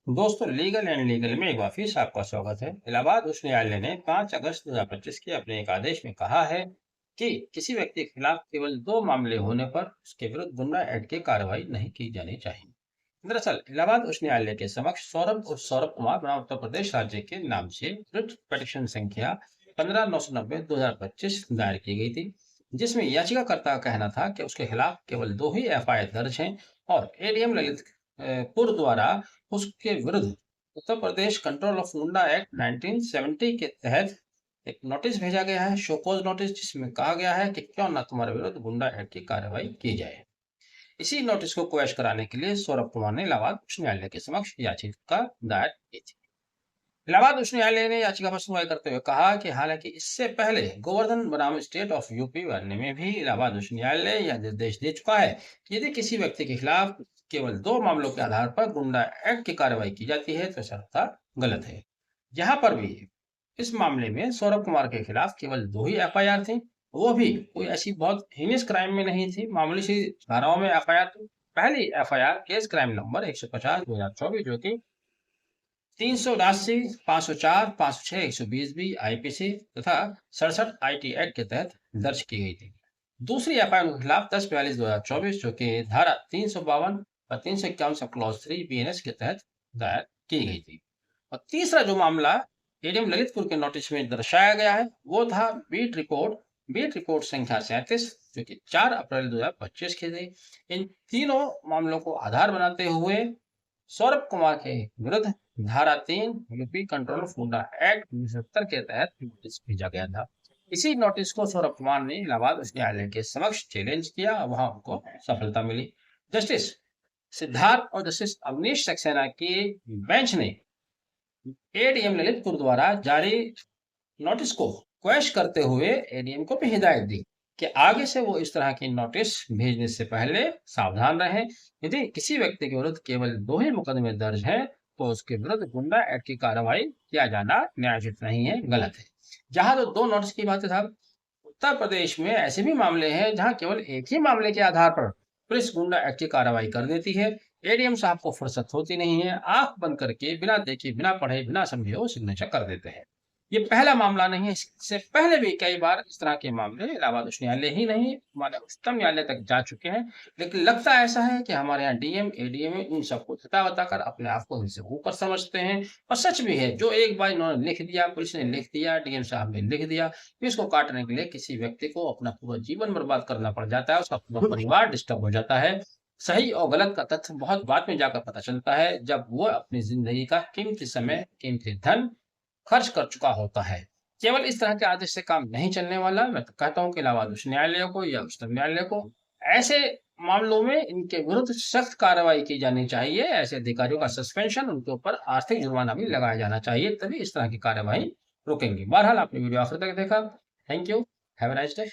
दोस्तों, legal and legal में एक बार फिर से आपका स्वागत है। इलाहाबाद उच्च न्यायालय ने 5 अगस्त 2025 के अपने एक आदेश में कहा है कि किसी व्यक्ति के खिलाफ केवल 2 मामले होने पर उसके विरुद्ध गुंडा एक्ट की कार्रवाई नहीं की जानी चाहिए। दरअसल इलाहाबाद उच्च न्यायालय के समक्ष सौरभ कुमार बनाम उत्तर प्रदेश राज्य के नाम से रिट पिटीशन संख्या 15/990/2025 दायर की गई थी, जिसमें याचिकाकर्ता का कहना था कि उसके खिलाफ केवल 2 ही एफआईआर दर्ज हैं और एडीएम ललित पुर द्वारा उसके विरुद्ध उत्तर प्रदेश कंट्रोल ऑफ गुंडा एक्ट 1970 के तहत एक नोटिस भेजा गया है, शोकॉज नोटिस, जिसमें कहा गया है कि क्यों ना तुम्हारे विरुद्ध गुंडा एक्ट की कार्रवाई की जाए। इसी नोटिस को क्वैश कराने के लिए सौरभ कुमार ने इलाहाबाद उच्च न्यायालय के समक्ष याचिका दायर की थी। इलाहाबाद उच्च न्यायालय ने याचिका पर सुनवाई करते हुए कहा कि हालांकि इससे पहले गोवर्धन बनाम स्टेट ऑफ यूपी बनने में भी इलाहाबाद उच्च न्यायालय यह निर्देश दे चुका है कि यदि किसी व्यक्ति के खिलाफ केवल 2 मामलों के आधार पर गुंडा एक्ट की कार्रवाई की जाती है तो ऐसा गलत है। यहाँ पर भी इस मामले में सौरभ कुमार के खिलाफ केवल 2 ही एफआईआर थी। वो भी कोई ऐसी बहुत हीनियस क्राइम में नहीं थी, मामूली सी धाराओं में एफआईआर थी। पहली एफआईआर केस क्राइम नंबर 150/2024 जो कि 379, 504, 506, 120 आईपीसी तथा 67 आईटी एक्ट के तहत दर्ज की गई थी। दूसरी एफआईआर के खिलाफ 10/42/2024 जो कि धारा 352 और 351 सब क्लॉज 3 बीएनएस के तहत दायर की गई थी। और तीसरा जो मामला एडीएम ललितपुर के नोटिस में दर्शाया गया है वो था बीट रिपोर्ट संख्या 37 जो कि 4 अप्रैल 2025 की थी। इन तीनों मामलों को आधार बनाते हुए सौरभ कुमार के विरुद्ध धारा 3 यूपी कंट्रोल ऑफ गुंडा एक्ट 1970 के तहत नोटिस भेजा गया था। इसी नोटिस को सौरभ कुमार ने इलाहाबाद उच्च न्यायालय के समक्ष चैलेंज किया, वहां उनको सफलता मिली। जस्टिस सिद्धार्थ और जस्टिस अवनीश सक्सेना की बेंच ने एडीएम ललितपुर द्वारा जारी नोटिस को क्वैश करते हुए एडीएम को भी हिदायत दी कि आगे से वो इस तरह की नोटिस भेजने से पहले सावधान रहें। यदि किसी व्यक्ति के विरुद्ध केवल 2 ही मुकदमे दर्ज हैं तो उसके विरुद्ध गुंडा एक्ट की कार्रवाई किया जाना न्यायोचित नहीं है, गलत है। जहां तो 2 नोटिस की बातें था, उत्तर प्रदेश में ऐसे भी मामले हैं जहां केवल एक ही मामले के आधार पर पुलिस गुंडा एक्ट की कार्रवाई कर देती है। एडीएम साहब को फुर्सत होती नहीं है, आंख बंद करके बिना देखे, बिना पढ़े, बिना समझे वो सिग्नेचर कर देते हैं। ये पहला मामला नहीं है, इससे पहले भी कई बार इस तरह के मामले इलाहाबाद उच्च न्यायालय ही नहीं हमारे उच्चतम न्यायालय तक जा चुके हैं। लेकिन लगता ऐसा है कि हमारे यहाँ डीएम एडीएम इन सबको थता बताकर अपने आप को इनसे ऊपर समझते हैं। और सच भी है, जो एक बार इन्होंने लिख दिया, पुलिस ने लिख दिया, डीएम साहब ने लिख दिया, फिर इसको काटने के लिए किसी व्यक्ति को अपना पूरा जीवन बर्बाद करना पड़ जाता है, उसका पूरा परिवार डिस्टर्ब हो जाता है। सही और गलत का तथ्य बहुत बाद में जाकर पता चलता है, जब वो अपनी जिंदगी का कीमती समय, कीमती धन खर्च कर चुका होता है। केवल इस तरह के आदेश से काम नहीं चलने वाला। मैं तो कहता हूँ कि इलाहाबाद उच्च न्यायालय को या उच्चतम न्यायालय को ऐसे मामलों में इनके विरुद्ध सख्त कार्रवाई की जानी चाहिए। ऐसे अधिकारियों का सस्पेंशन, उनके ऊपर आर्थिक जुर्माना भी लगाया जाना चाहिए, तभी इस तरह की कार्रवाई रुकेंगी। बहरहाल आपने वीडियो आखिर तक देखा। Thank you. Have a nice day.